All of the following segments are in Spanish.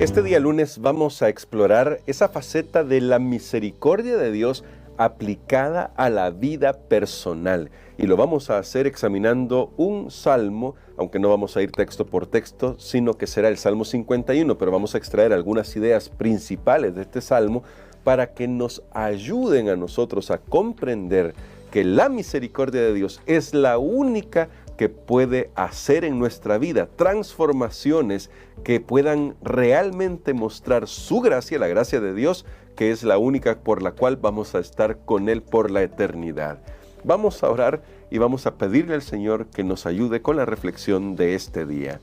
Este día lunes vamos a explorar esa faceta de la misericordia de Dios aplicada a la vida personal. Y lo vamos a hacer examinando un salmo, aunque no vamos a ir texto por texto, sino que será el Salmo 51, pero vamos a extraer algunas ideas principales de este salmo para que nos ayuden a nosotros a comprender que la misericordia de Dios es la única que puede hacer en nuestra vida transformaciones que puedan realmente mostrar su gracia, la gracia de Dios, que es la única por la cual vamos a estar con Él por la eternidad. Vamos a orar y vamos a pedirle al Señor que nos ayude con la reflexión de este día.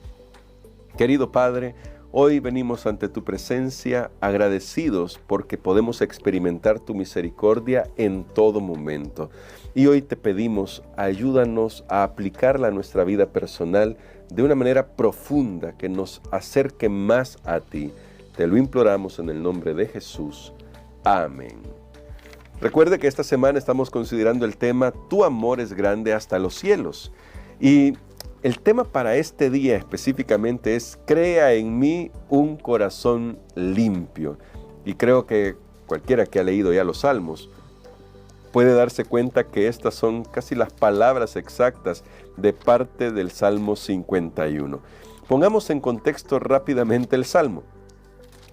Querido Padre, hoy venimos ante tu presencia agradecidos porque podemos experimentar tu misericordia en todo momento. Y hoy te pedimos, ayúdanos a aplicarla a nuestra vida personal de una manera profunda que nos acerque más a ti. Te lo imploramos en el nombre de Jesús. Amén. Recuerde que esta semana estamos considerando el tema Tu amor es grande hasta los cielos. Y el tema para este día específicamente es Crea en mí un corazón limpio. Y creo que cualquiera que ha leído ya los salmos puede darse cuenta que estas son casi las palabras exactas de parte del Salmo 51. Pongamos en contexto rápidamente el Salmo.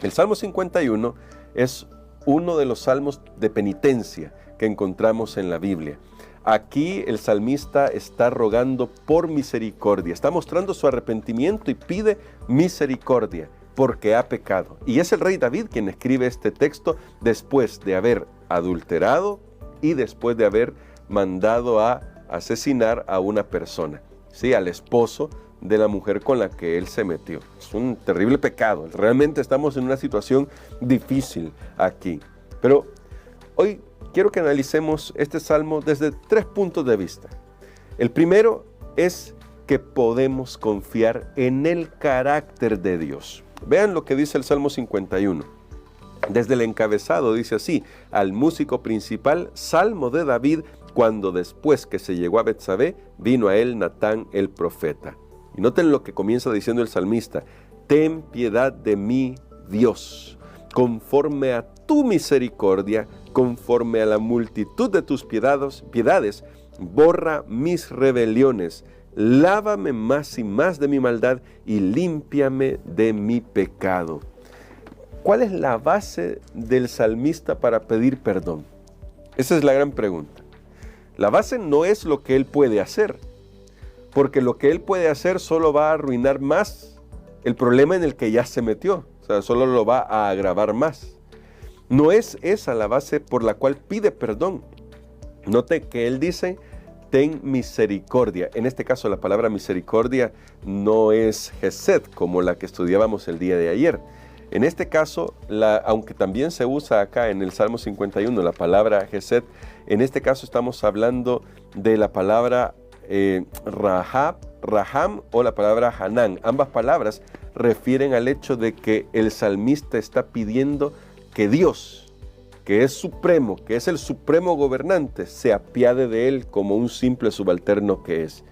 El Salmo 51 es uno de los salmos de penitencia que encontramos en la Biblia. Aquí el salmista está rogando por misericordia, está mostrando su arrepentimiento y pide misericordia porque ha pecado. Y es el rey David quien escribe este texto después de haber adulterado y después de haber mandado a asesinar a una persona, ¿sí? Al esposo de la mujer con la que él se metió. Es un terrible pecado. Realmente estamos en una situación difícil aquí. Pero hoy quiero que analicemos este salmo desde 3 puntos de vista. El primero es que podemos confiar en el carácter de Dios. Vean lo que dice el Salmo 51. Desde el encabezado dice así: al músico principal, salmo de David, cuando después que se llegó a Betsabé, vino a él Natán el profeta. Y noten lo que comienza diciendo el salmista: ten piedad de mí, Dios, conforme a tu misericordia, conforme a la multitud de tus piedades, borra mis rebeliones, lávame más y más de mi maldad y límpiame de mi pecado. ¿Cuál es la base del salmista para pedir perdón? Esa es la gran pregunta. La base no es lo que él puede hacer, porque lo que él puede hacer solo va a arruinar más el problema en el que ya se metió, o sea, solo lo va a agravar más. No es esa la base por la cual pide perdón. Note que él dice: ten misericordia. En este caso la palabra misericordia no es Hesed como la que estudiábamos el día de ayer. En este caso, aunque también se usa acá en el Salmo 51 la palabra Hesed, en este caso estamos hablando de la palabra Raham o la palabra Hanán. Ambas palabras refieren al hecho de que el salmista está pidiendo que Dios, que es supremo, que es el supremo gobernante, se apiade de él como un simple subalterno que es.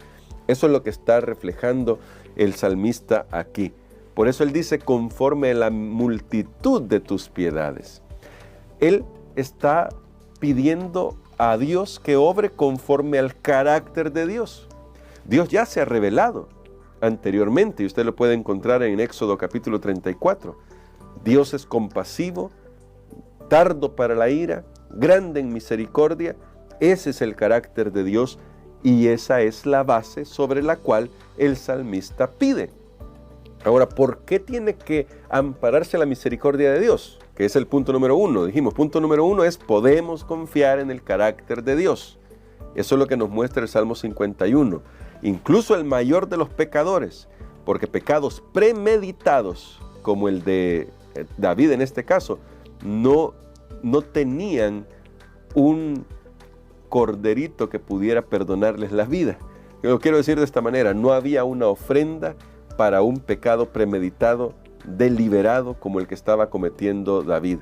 Eso es lo que está reflejando el salmista aquí. Por eso él dice: conforme a la multitud de tus piedades. Él está pidiendo a Dios que obre conforme al carácter de Dios. Dios ya se ha revelado anteriormente y usted lo puede encontrar en Éxodo capítulo 34. Dios es compasivo, tardo para la ira, grande en misericordia. Ese es el carácter de Dios y esa es la base sobre la cual el salmista pide. Ahora, ¿por qué tiene que ampararse la misericordia de Dios? Que es el punto número 1. Dijimos, punto número 1 es: podemos confiar en el carácter de Dios. Eso es lo que nos muestra el Salmo 51. Incluso el mayor de los pecadores, porque pecados premeditados, como el de David en este caso, no tenían un corderito que pudiera perdonarles la vida. Yo lo quiero decir de esta manera: no había una ofrenda para un pecado premeditado, deliberado, como el que estaba cometiendo David.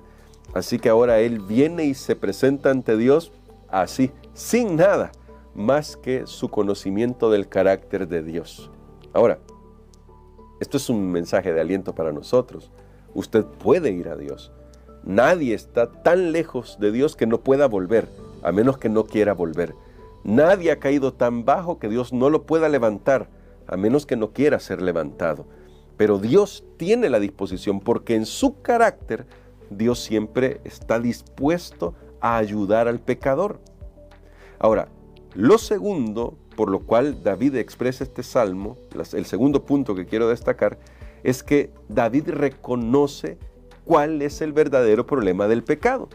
Así que ahora él viene y se presenta ante Dios así, sin nada más que su conocimiento del carácter de Dios. Ahora, esto es un mensaje de aliento para nosotros, usted puede ir a Dios. Nadie está tan lejos de Dios que no pueda volver, a menos que no quiera volver. Nadie ha caído tan bajo que Dios no lo pueda levantar, a menos que no quiera ser levantado. Pero Dios tiene la disposición, porque en su carácter, Dios siempre está dispuesto a ayudar al pecador. Ahora, lo segundo, por lo cual David expresa este salmo, el segundo punto que quiero destacar, es que David reconoce cuál es el verdadero problema del pecado.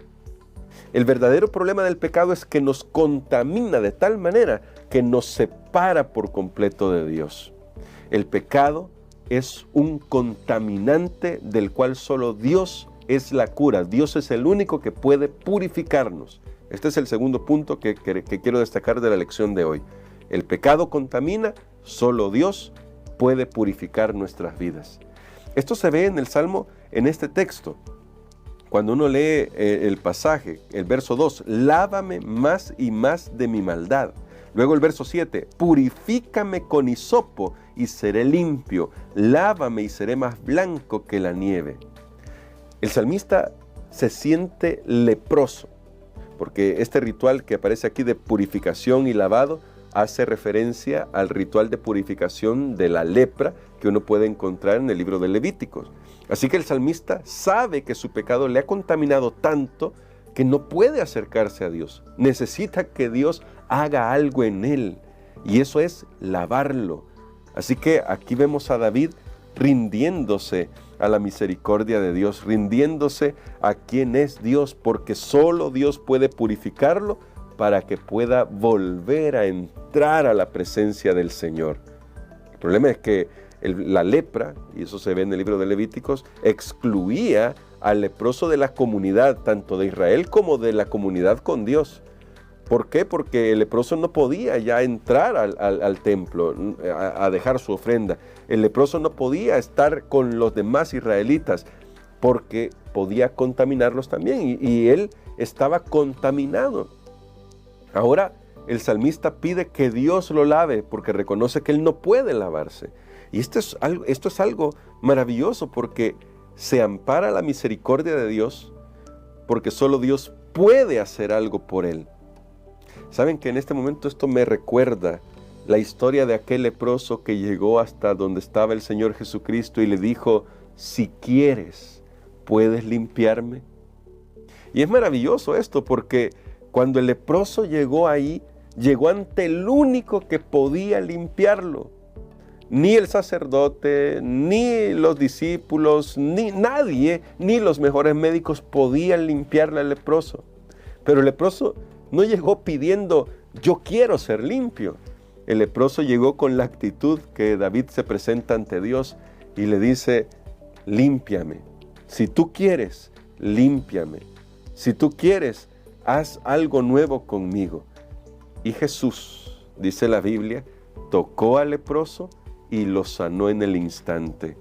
El verdadero problema del pecado es que nos contamina de tal manera que nos separa por completo de Dios. El pecado es un contaminante del cual solo Dios es la cura. Dios es el único que puede purificarnos. Este es el segundo punto que quiero destacar de la lección de hoy. El pecado contamina, solo Dios puede purificar nuestras vidas. Esto se ve en el Salmo, en este texto. Cuando uno lee el pasaje, el verso 2, lávame más y más de mi maldad. Luego el verso 7, purifícame con hisopo y seré limpio, lávame y seré más blanco que la nieve. El salmista se siente leproso, porque este ritual que aparece aquí de purificación y lavado hace referencia al ritual de purificación de la lepra que uno puede encontrar en el libro de Levíticos. Así que el salmista sabe que su pecado le ha contaminado tanto que no puede acercarse a Dios. Necesita que Dios haga algo en él, y eso es lavarlo. Así que aquí vemos a David rindiéndose a la misericordia de Dios, rindiéndose a quien es Dios, porque solo Dios puede purificarlo para que pueda volver a entrar a la presencia del Señor. El problema es que la lepra, y eso se ve en el libro de Levíticos, excluía al leproso de la comunidad, tanto de Israel como de la comunidad con Dios. ¿Por qué? Porque el leproso no podía ya entrar al templo a dejar su ofrenda. El leproso no podía estar con los demás israelitas porque podía contaminarlos también, y él estaba contaminado. Ahora el salmista pide que Dios lo lave porque reconoce que él no puede lavarse. Y esto es algo maravilloso, porque se ampara la misericordia de Dios, porque solo Dios puede hacer algo por él. Saben que en este momento esto me recuerda la historia de aquel leproso que llegó hasta donde estaba el Señor Jesucristo y le dijo: si quieres, ¿puedes limpiarme? Y es maravilloso esto, porque cuando el leproso llegó ahí, llegó ante el único que podía limpiarlo. Ni el sacerdote, ni los discípulos, ni nadie, ni los mejores médicos podían limpiarle al leproso. Pero el leproso no llegó pidiendo: yo quiero ser limpio. El leproso llegó con la actitud que David se presenta ante Dios y le dice: límpiame. Si tú quieres, límpiame. Si tú quieres, haz algo nuevo conmigo. Y Jesús, dice la Biblia, tocó al leproso y lo sanó en el instante.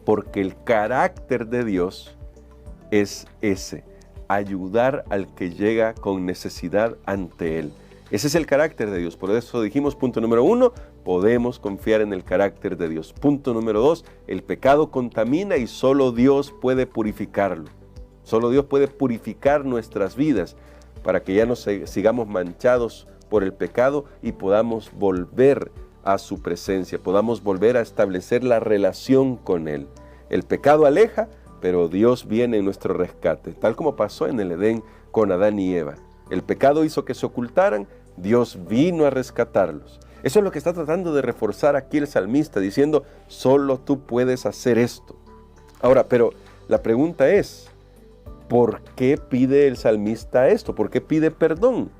Porque el carácter de Dios es ese: ayudar al que llega con necesidad ante Él. Ese es el carácter de Dios. Por eso dijimos, punto número 1, podemos confiar en el carácter de Dios. Punto número 2, el pecado contamina y solo Dios puede purificarlo. Solo Dios puede purificar nuestras vidas para que ya no sigamos manchados por el pecado y podamos volver a su presencia, podamos volver a establecer la relación con Él. El pecado aleja, pero Dios viene en nuestro rescate, tal como pasó en el Edén con Adán y Eva. El pecado hizo que se ocultaran, Dios vino a rescatarlos. Eso es lo que está tratando de reforzar aquí el salmista, diciendo: solo tú puedes hacer esto. Ahora, pero la pregunta es: ¿por qué pide el salmista esto? ¿Por qué pide perdón?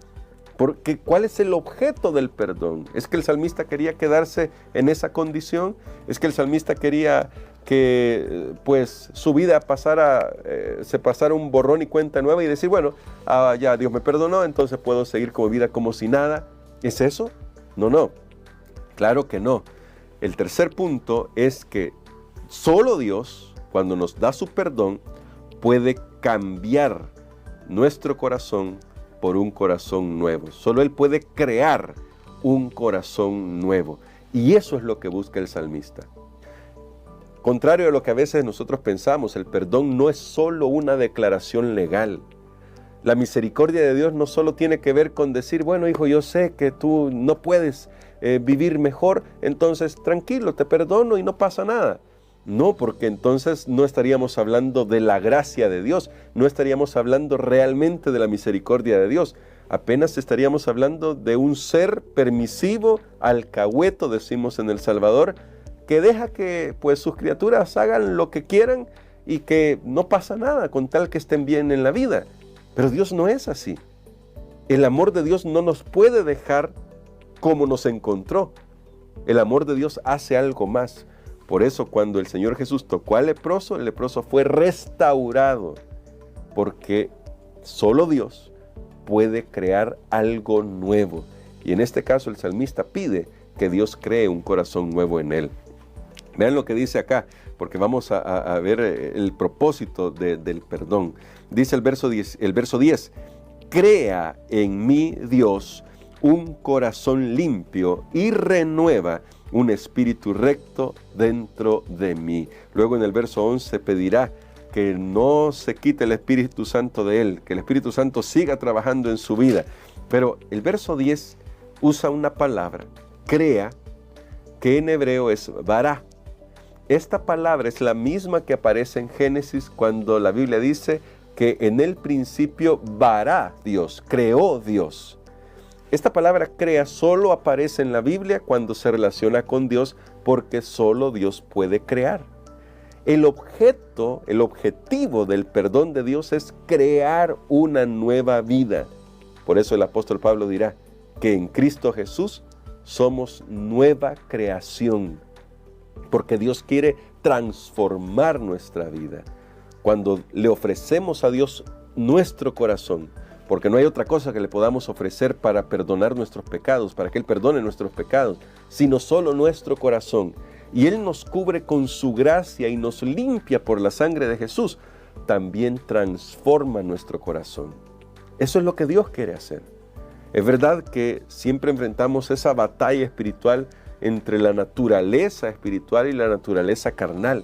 ¿Cuál es el objeto del perdón? ¿Es que el salmista quería quedarse en esa condición? ¿Es que el salmista quería que pues su vida se pasara un borrón y cuenta nueva y decir: bueno, ya Dios me perdonó, entonces puedo seguir con mi vida como si nada? ¿Es eso? No, claro que no. El tercer punto es que solo Dios, cuando nos da su perdón, puede cambiar nuestro corazón por un corazón nuevo. Solo Él puede crear un corazón nuevo. Y eso es lo que busca el salmista. Contrario a lo que a veces nosotros pensamos, el perdón no es solo una declaración legal. La misericordia de Dios no solo tiene que ver con decir, bueno, hijo, yo sé que tú no puedes vivir mejor, entonces tranquilo, te perdono y no pasa nada. No, porque entonces no estaríamos hablando de la gracia de Dios, no estaríamos hablando realmente de la misericordia de Dios. Apenas estaríamos hablando de un ser permisivo, alcahueto, decimos en El Salvador, que deja que pues sus criaturas hagan lo que quieran y que no pasa nada con tal que estén bien en la vida. Pero Dios no es así. El amor de Dios no nos puede dejar como nos encontró. El amor de Dios hace algo más. Por eso cuando el Señor Jesús tocó al leproso, el leproso fue restaurado. Porque solo Dios puede crear algo nuevo. Y en este caso el salmista pide que Dios cree un corazón nuevo en él. Vean lo que dice acá, porque vamos a ver el propósito del perdón. Dice el verso 10, crea en mí, Dios, un corazón limpio y renueva un espíritu recto dentro de mí. Luego en el verso 11 pedirá que no se quite el Espíritu Santo de él, que el Espíritu Santo siga trabajando en su vida. Pero el verso 10 usa una palabra, crea, que en hebreo es vará. Esta palabra es la misma que aparece en Génesis cuando la Biblia dice que en el principio vará Dios, creó Dios. Esta palabra crea solo aparece en la Biblia cuando se relaciona con Dios porque solo Dios puede crear. El objetivo del perdón de Dios es crear una nueva vida. Por eso el apóstol Pablo dirá que en Cristo Jesús somos nueva creación. Porque Dios quiere transformar nuestra vida. Cuando le ofrecemos a Dios nuestro corazón, porque no hay otra cosa que le podamos ofrecer para perdonar nuestros pecados, para que Él perdone nuestros pecados, sino solo nuestro corazón. Y Él nos cubre con su gracia y nos limpia por la sangre de Jesús, también transforma nuestro corazón. Eso es lo que Dios quiere hacer. Es verdad que siempre enfrentamos esa batalla espiritual entre la naturaleza espiritual y la naturaleza carnal.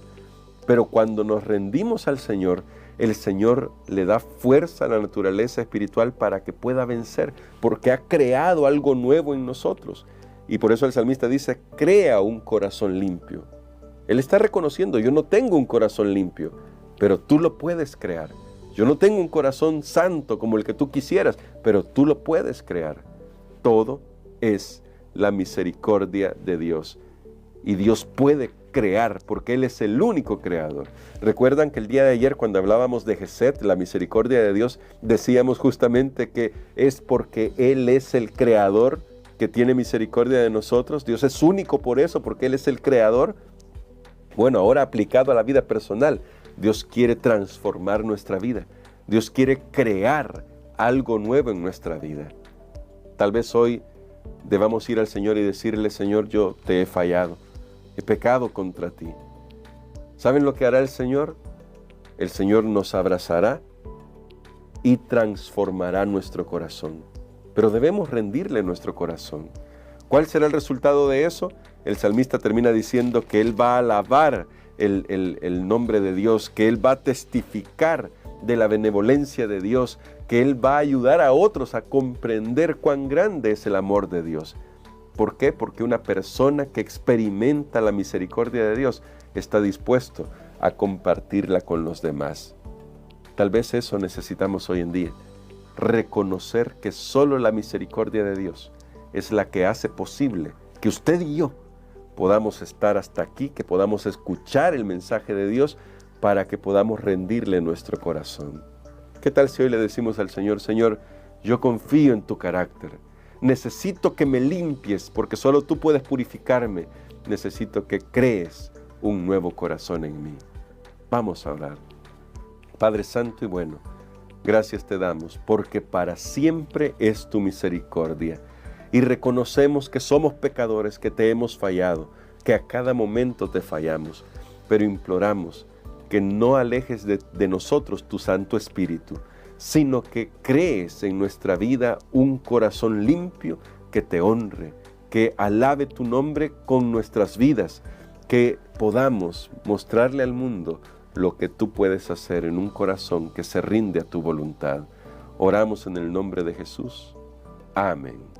Pero cuando nos rendimos al Señor, el Señor le da fuerza a la naturaleza espiritual para que pueda vencer, porque ha creado algo nuevo en nosotros. Y por eso el salmista dice, crea un corazón limpio. Él está reconociendo, yo no tengo un corazón limpio, pero tú lo puedes crear. Yo no tengo un corazón santo como el que tú quisieras, pero tú lo puedes crear. Todo es la misericordia de Dios. Y Dios puede crear porque Él es el único creador. Recuerdan que el día de ayer cuando hablábamos de Geset, la misericordia de Dios, decíamos justamente que es porque Él es el creador que tiene misericordia de nosotros. Dios es único por eso, porque Él es el creador. Bueno, ahora aplicado a la vida personal, Dios quiere transformar nuestra vida. Dios quiere crear algo nuevo en nuestra vida. Tal vez hoy debamos ir al Señor y decirle, Señor, yo te he fallado, he pecado contra ti. ¿Saben lo que hará el Señor? El Señor nos abrazará y transformará nuestro corazón. Pero debemos rendirle nuestro corazón. ¿Cuál será el resultado de eso? El salmista termina diciendo que él va a alabar el nombre de Dios, que él va a testificar de la benevolencia de Dios, que él va a ayudar a otros a comprender cuán grande es el amor de Dios. ¿Por qué? Porque una persona que experimenta la misericordia de Dios está dispuesto a compartirla con los demás. Tal vez eso necesitamos hoy en día. Reconocer que solo la misericordia de Dios es la que hace posible que usted y yo podamos estar hasta aquí, que podamos escuchar el mensaje de Dios para que podamos rendirle nuestro corazón. ¿Qué tal si hoy le decimos al Señor, Señor, yo confío en tu carácter, necesito que me limpies porque solo tú puedes purificarme, necesito que crees un nuevo corazón en mí? Vamos a orar. Padre Santo y bueno, gracias te damos porque para siempre es tu misericordia y reconocemos que somos pecadores, que te hemos fallado, que a cada momento te fallamos, pero imploramos que no alejes de nosotros tu Santo Espíritu, sino que crees en nuestra vida un corazón limpio que te honre, que alabe tu nombre con nuestras vidas que podamos mostrarle al mundo lo que tú puedes hacer en un corazón que se rinde a tu voluntad. Oramos en el nombre de Jesús. Amén.